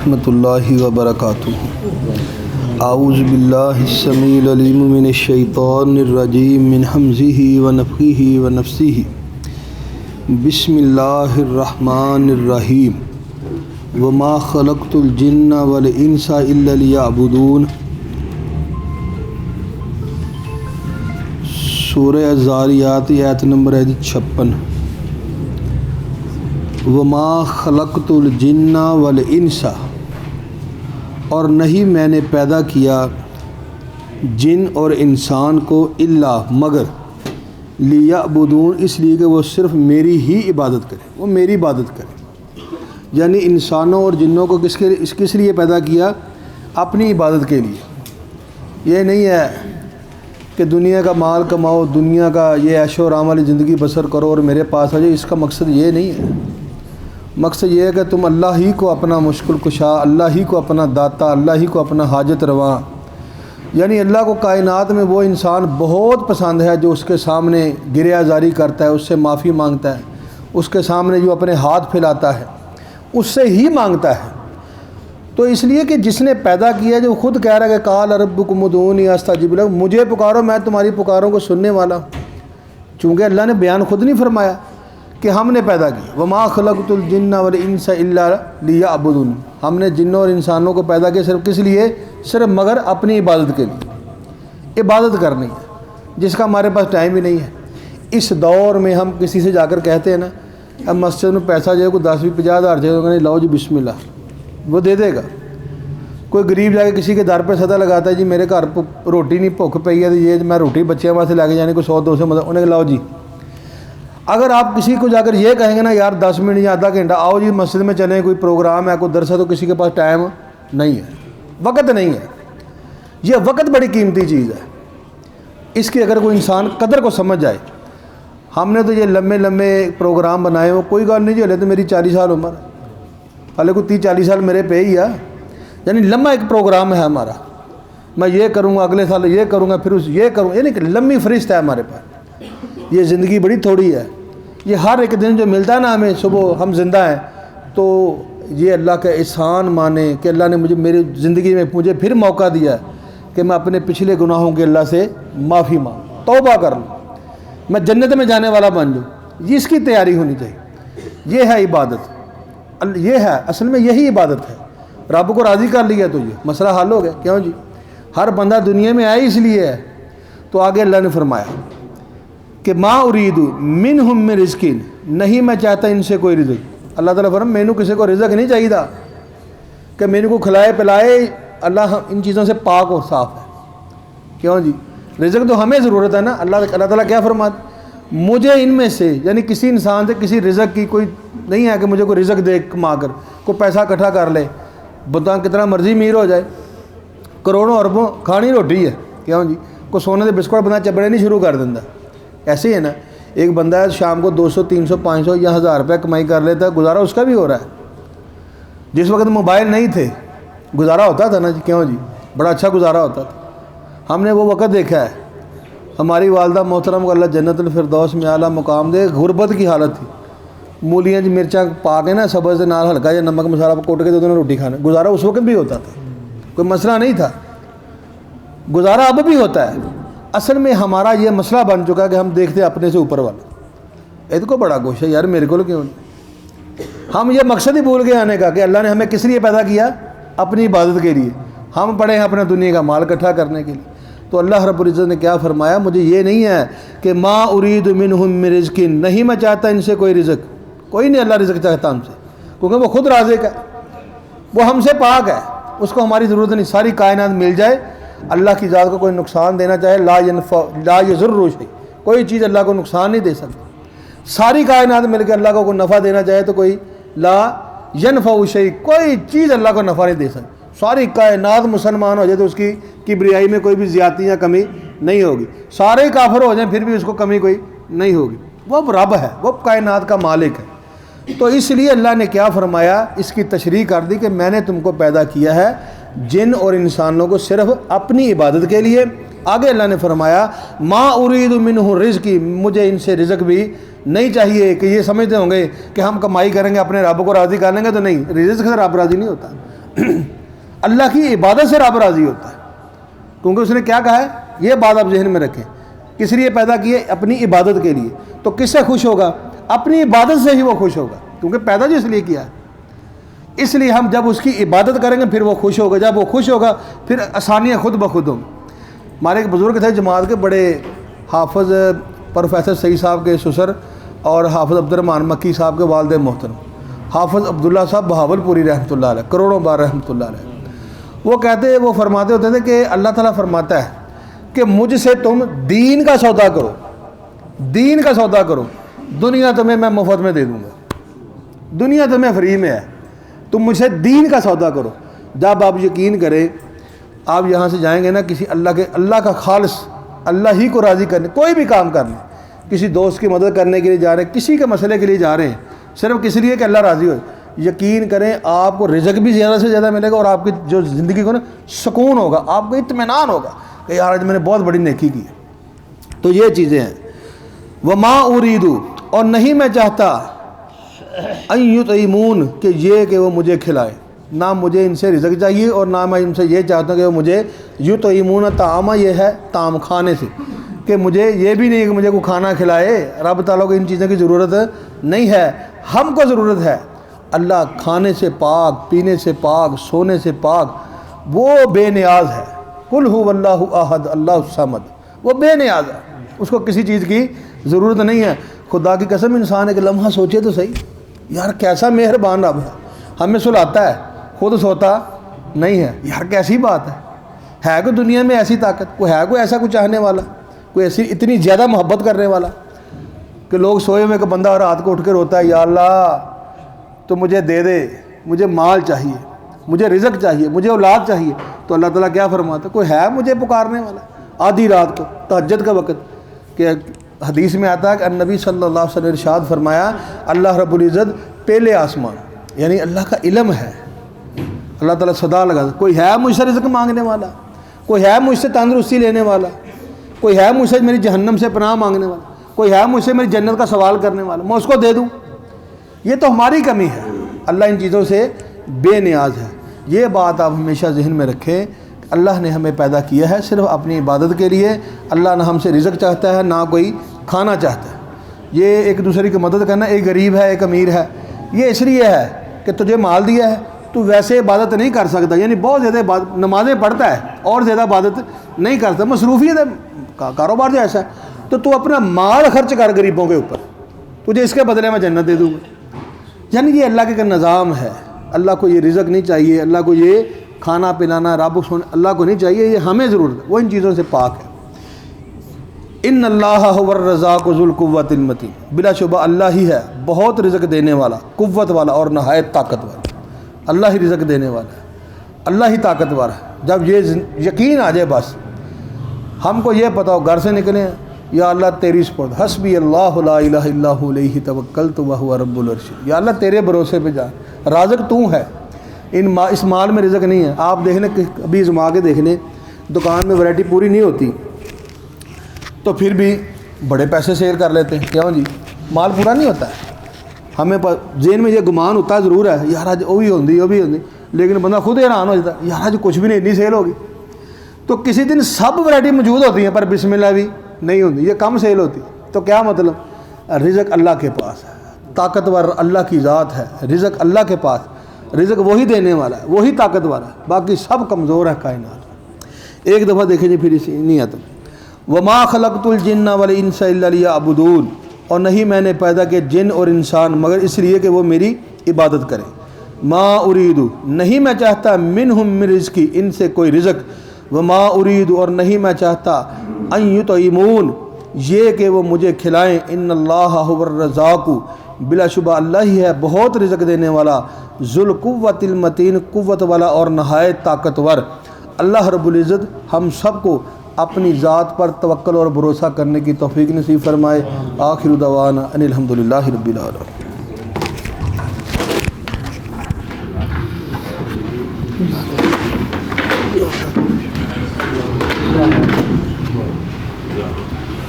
رحمۃ اللہ وبرکاتہ۔ اعوذ باللہ السمیع العلیم من الشیطان الرجیم من حمزہ ونفخہ ونفثہ۔ بسم اللہ الرحمن الرحیم۔ وما خلقت الجن والانس الا لیعبدون۔ سورہ الذاریات آیت نمبر 56۔ وما خلقت الجن والانس، اور نہیں میں نے پیدا کیا جن اور انسان کو الا مگر لیعبدون، اس لیے کہ وہ صرف میری ہی عبادت کرے، وہ میری عبادت کرے۔ یعنی انسانوں اور جنوں کو کس لیے پیدا کیا؟ اپنی عبادت کے لیے۔ یہ نہیں ہے کہ دنیا کا مال کماؤ، دنیا کا یہ عیش و آرام والی زندگی بسر کرو اور میرے پاس آ جائے، اس کا مقصد یہ نہیں ہے۔ مقصد یہ ہے کہ تم اللہ ہی کو اپنا مشکل کشا، اللہ ہی کو اپنا داتا، اللہ ہی کو اپنا حاجت رواں، یعنی اللہ کو کائنات میں وہ انسان بہت پسند ہے جو اس کے سامنے گریہ زاری کرتا ہے، اس سے معافی مانگتا ہے، اس کے سامنے جو اپنے ہاتھ پھیلاتا ہے اس سے ہی مانگتا ہے۔ تو اس لیے کہ جس نے پیدا کیا، جو خود کہہ رہا ہے کہ قال ربکم ادعونی استجب لکم، مجھے پکارو میں تمہاری پکاروں کو سننے والا ہوں۔ چونکہ اللہ نے بیان خود نہیں فرمایا کہ ہم نے پیدا کی، وما خلقت الجن والانس الا لیعبدون، ہم نے جنوں اور انسانوں کو پیدا کیا صرف کس لیے؟ صرف مگر اپنی عبادت کے لیے، عبادت کرنی ہے، جس کا ہمارے پاس ٹائم ہی نہیں ہے۔ اس دور میں ہم کسی سے جا کر کہتے ہیں نا، اب مسجد میں پیسہ جو ہے کوئی 10-50 ہزار چاہیے، نہیں لاؤ جی بسم اللہ، وہ دے دے گا۔ کوئی غریب جا کے کسی کے در پہ صدقہ لگاتا ہے، جی میرے گھر روٹی نہیں، بھوک پئی ہے، تو یہ میں روٹی بچیاں واسطے لے کے جانے کو 100-200 مدد، انہیں لاؤ جی۔ اگر آپ کسی کو جا کر یہ کہیں گے نا یار 10 منٹ یا آدھا گھنٹہ آؤ جی مسجد میں چلیں، کوئی پروگرام ہے، کوئی درس ہے، تو کسی کے پاس ٹائم نہیں ہے، وقت نہیں ہے۔ یہ وقت بڑی قیمتی چیز ہے، اس کی اگر کوئی انسان قدر کو سمجھ جائے۔ ہم نے تو یہ لمبے لمبے پروگرام بنائے ہو، کوئی گال نہیں جی، ہلے تو میری 40 سال عمر ہے، ہلے کوئی 30-40 سال میرے پہ ہی ہے، یعنی لمبا ایک پروگرام ہے ہمارا، میں یہ کروں گا، اگلے سال یہ کروں گا، پھر یہ کروں، یعنی کہ لمبی فہرست ہے ہمارے پاس۔ یہ زندگی بڑی تھوڑی ہے، یہ ہر ایک دن جو ملتا ہے نا ہمیں، صبح ہم زندہ ہیں، تو یہ اللہ کا احسان مانے کہ اللہ نے میری زندگی میں مجھے پھر موقع دیا کہ میں اپنے پچھلے گناہوں کے اللہ سے معافی مانگوں، توبہ کر لوں، میں جنت میں جانے والا بن جاؤں۔ یہ اس کی تیاری ہونی چاہیے، یہ ہے عبادت، یہ ہے اصل میں یہی عبادت ہے۔ رب کو راضی کر لیا تو یہ مسئلہ حل ہو گیا۔ کیوں جی؟ ہر بندہ دنیا میں آیا اس لیے ہے۔ تو آگے اللہ نے فرمایا کہ ما ارید منہم من رزق، نہیں میں چاہتا ان سے کوئی رزق۔ اللہ تعالیٰ فرمایا مینوں کسی کو رزق نہیں چاہیے کہ مینوں کو کھلائے پلائے، اللہ ان چیزوں سے پاک اور صاف ہے۔ کیوں جی؟ رزق تو ہمیں ضرورت ہے نا۔ اللہ تعالیٰ کیا فرماتا؟ مجھے ان میں سے، یعنی کسی انسان سے کسی رزق کی کوئی نہیں ہے کہ مجھے کوئی رزق دے کما کر، کوئی پیسہ اکٹھا کر لے، بتا کتنا مرضی امیر ہو جائے، کروڑوں اربوں کھانی روٹی ہے۔ کیوں جی؟ کوئی سونے کے بسکٹ بندہ چبڑے نہیں شروع کر دینا۔ ایسے ہی ہے نا، ایک بندہ ہے شام کو 200 300 500 یا 1000 روپے کمائی کر لیتا ہے، گزارا اس کا بھی ہو رہا ہے۔ جس وقت موبائل نہیں تھے گزارا ہوتا تھا نا جی۔ کیوں جی؟ بڑا اچھا گزارا ہوتا تھا۔ ہم نے وہ وقت دیکھا ہے، ہماری والدہ محترم کو اللہ جنت الفردوس میں اعلیٰ مقام دے، غربت کی حالت تھی، مولیاں جی مرچاں پا کے نا سبز کے نال ہلکا یا نمک مسالہ کوٹ کے دونوں روٹی کھانا، گزارا اس وقت بھی ہوتا تھا، کوئی مسئلہ نہیں تھا، گزارا اب بھی ہوتا ہے۔ اصل میں ہمارا یہ مسئلہ بن چکا ہے کہ ہم دیکھتے ہیں اپنے سے اوپر والا، یہ کو بڑا گوشہ یار میرے کو کیوں نہیں۔ ہم یہ مقصد ہی بھول گئے آنے کا کہ اللہ نے ہمیں کس لیے پیدا کیا؟ اپنی عبادت کے لیے۔ ہم پڑے ہیں اپنا دنیا کا مال اکٹھا کرنے کے لیے۔ تو اللہ رب العزت نے کیا فرمایا؟ مجھے یہ نہیں ہے کہ ما ارید منہم من رزق، نہیں میں چاہتا ان سے کوئی رزق، کوئی نہیں اللہ رزق چاہتا ہم سے، کیونکہ وہ خود رازق ہے، وہ ہم سے پاک ہے، اس کو ہماری ضرورت نہیں۔ ساری کائنات مل جائے، اللہ کی ذات کو کوئی نقصان دینا چاہے، لا یضر شیء، کوئی چیز اللہ کو نقصان نہیں دے سکتی۔ ساری کائنات مل کے اللہ کو کوئی نفع دینا چاہے تو کوئی لا ینفع شیء، کوئی چیز اللہ کو نفع نہیں دے سکتی۔ ساری کائنات مسلمان ہو جائے تو اس کی کبریائی میں کوئی بھی زیادتی یا کمی نہیں ہوگی، سارے کافر ہو جائیں پھر بھی اس کو کمی کوئی نہیں ہوگی۔ وہ رب ہے، وہ کائنات کا مالک ہے۔ تو اس لیے اللہ نے کیا فرمایا؟ اس کی تشریح کر دی کہ میں نے تم کو پیدا کیا ہے جن اور انسانوں کو صرف اپنی عبادت کے لیے۔ آگے اللہ نے فرمایا ما ارید منہ رزقی، مجھے ان سے رزق بھی نہیں چاہیے۔ کہ یہ سمجھتے ہوں گے کہ ہم کمائی کریں گے اپنے رب کو راضی کر لیں گے، تو نہیں، رزق سے رب راضی نہیں ہوتا۔ اللہ کی عبادت سے رب راضی ہوتا ہے، کیونکہ اس نے کیا کہا ہے، یہ بات آپ ذہن میں رکھیں، کس لیے پیدا کیے؟ اپنی عبادت کے لیے۔ تو کس سے خوش ہوگا؟ اپنی عبادت سے ہی وہ خوش ہوگا، کیونکہ پیدا جو اس لیے کیا ہے۔ اس لیے ہم جب اس کی عبادت کریں گے پھر وہ خوش ہوگا، جب وہ خوش ہوگا پھر آسانیاں خود بخود ہوں گی۔ ہمارے ایک بزرگ تھے جماعت کے، بڑے حافظ پروفیسر سعید صاحب کے سسر اور حافظ عبد الرحمن مکی صاحب کے والد محترم حافظ عبداللہ صاحب بہاول پوری رحمۃ اللہ علیہ، کروڑوں بار رحمۃ اللہ علیہ۔ وہ فرماتے ہوتے تھے کہ اللہ تعالیٰ فرماتا ہے کہ مجھ سے تم دین کا سودا کرو، دین کا سودا کرو، دنیا تمہیں میں مفت میں دے دوں گا، دنیا تمہیں فری میں ہے، تم مجھ سے دین کا سودا کرو۔ جب آپ یقین کریں، آپ یہاں سے جائیں گے نا کسی اللہ کا خالص اللہ ہی کو راضی کرنے، کوئی بھی کام کرنے، کسی دوست کی مدد کرنے کے لیے جا رہے ہیں، کسی کے مسئلے کے لیے جا رہے ہیں، صرف کس لیے کہ اللہ راضی ہو، یقین کریں آپ کو رزق بھی زیادہ سے زیادہ ملے گا، اور آپ کی جو زندگی کو نا سکون ہوگا، آپ کو اطمینان ہوگا کہ یار آج میں نے بہت بڑی نیکی کی ہے۔ تو یہ چیزیں ہیں۔ وما اريد، اور نہیں میں چاہتا، ان یطعمون، کہ وہ مجھے کھلائیں، نہ مجھے ان سے رزق چاہیے اور نہ میں ان سے یہ چاہتا ہوں کہ وہ مجھے یطعمون طعام، یہ ہے طعام کھانے سے، کہ مجھے یہ بھی نہیں کہ مجھے کوئی کھانا کھلائے، رب تعالیٰ کو ان چیزوں کی ضرورت نہیں ہے، ہم کو ضرورت ہے۔ اللہ کھانے سے پاک، پینے سے پاک، سونے سے پاک، وہ بے نیاز ہے۔ قل هو اللہ احد اللہ الصمد، وہ بے نیاز ہے، اس کو کسی چیز کی ضرورت نہیں ہے۔ خدا کی قسم انسان ایک لمحہ سوچے تو صحیح، یار کیسا مہربان رب ہے، ہمیں سلاتا ہے، خود سوتا نہیں ہے، یار کیسی بات ہے کوئی دنیا میں ایسی طاقت، کوئی ایسا کوئی چاہنے والا، کوئی ایسی اتنی زیادہ محبت کرنے والا کہ لوگ سوئے ہوئے کہ بندہ رات کو اٹھ کے روتا ہے، یا اللہ تو مجھے دے دے، مجھے مال چاہیے، مجھے رزق چاہیے، مجھے اولاد چاہیے، تو اللہ تعالیٰ کیا فرماتا ہے؟ کوئی ہے مجھے پکارنے والا آدھی رات کو، تہجد کا وقت؟ کہ حدیث میں آتا ہے کہ النبی صلی اللہ علیہ وسلم نے ارشاد فرمایا، اللہ رب العزت پہلے آسمان، یعنی اللہ کا علم ہے، اللہ تعالیٰ صدا لگا، کوئی ہے مجھ سے رزق مانگنے والا، کوئی ہے مجھ سے تندرستی لینے والا، کوئی ہے مجھ سے میری جہنم سے پناہ مانگنے والا، کوئی ہے مجھ سے میری جنت کا سوال کرنے والا، میں اس کو دے دوں؟ یہ تو ہماری کمی ہے، اللہ ان چیزوں سے بے نیاز ہے۔ یہ بات آپ ہمیشہ ذہن میں رکھیں، اللہ نے ہمیں پیدا کیا ہے صرف اپنی عبادت کے لیے، اللہ نہ ہم سے رزق چاہتا ہے نہ کوئی کھانا چاہتا ہے۔ یہ ایک دوسرے کی مدد کرنا، ایک غریب ہے ایک امیر ہے، یہ اس لیے ہے کہ تجھے مال دیا ہے، تو ویسے عبادت نہیں کر سکتا، یعنی بہت زیادہ نمازیں پڑھتا ہے اور زیادہ عبادت نہیں کرتا، مصروفیت ہے، کاروبار جو ایسا ہے، تو اپنا مال خرچ کر غریبوں کے اوپر، تجھے اس کے بدلے میں جنت دے دوں گا۔ یعنی یہ اللہ کا نظام ہے، اللہ کو یہ رزق نہیں چاہیے، اللہ کو یہ کھانا پلانا رب سونا اللہ کو نہیں چاہیے، یہ ہمیں ضرورت ہے، وہ ان چیزوں سے پاک ہے۔ ان اللہ هو الرزاق ذو القوۃ المتین، بلا شبہ اللہ ہی ہے بہت رزق دینے والا، قوت والا اور نہایت طاقتور، اللہ ہی رزق دینے والا ہے، اللہ ہی طاقتور ہے۔ جب یہ یقین آ جائے، بس ہم کو یہ پتا ہو، گھر سے نکلیں یا اللہ تیری سپرد، حسبی اللہ لا الہ الا هو علیہ توکلت وہو رب العرش، یا اللہ تیرے بھروسے پہ جا، رازق تو ہے، اس مال میں رزق نہیں ہے۔ آپ دیکھ لیں، ابھی زما کے دیکھ لیں، دکان میں ورائٹی پوری نہیں ہوتی تو پھر بھی بڑے پیسے سیل کر لیتے ہیں، کیوں جی؟ مال پورا نہیں ہوتا ہے، ہمیں ذہن میں یہ گمان ہوتا ہے ضرور ہے، یار آج وہ بھی ہوندی، لیکن بندہ خود حیران ہو جاتا ہے، یار آج کچھ بھی نہیں سیل ہوگی، تو کسی دن سب ورائٹی موجود ہوتی ہیں پر بسم اللہ بھی نہیں ہوتی، یہ کم سیل ہوتی، تو کیا مطلب؟ رزق اللہ کے پاس ہے، طاقتور اللہ کی ذات ہے، رزق اللہ کے پاس، رزق وہی دینے والا ہے، وہی طاقتور ہے، باقی سب کمزور ہے کائنات۔ ایک دفعہ دیکھیں جی پھر اسی نہیں آتا، وما خلقت الجن والانس الا لیعبدون، اور نہیں میں نے پیدا کیا جن اور انسان مگر اس لیے کہ وہ میری عبادت کریں۔ ما اريد، نہیں میں چاہتا، منہم من رزقی، ان سے کوئی رزق، وما اريد، اور نہیں میں چاہتا، ان یطعمون، یہ کہ وہ مجھے کھلائیں، ان اللہ هو الرزاق، بلا شبہ اللہ ہی ہے بہت رزق دینے والا، ذو القوۃ المتین، قوت والا اور نہایت طاقتور۔ اللہ رب العزت ہم سب کو اپنی ذات پر توکل اور بھروسہ کرنے کی توفیق نصیب فرمائے۔ آخر دعوانا ان الحمدللہ رب العالمین۔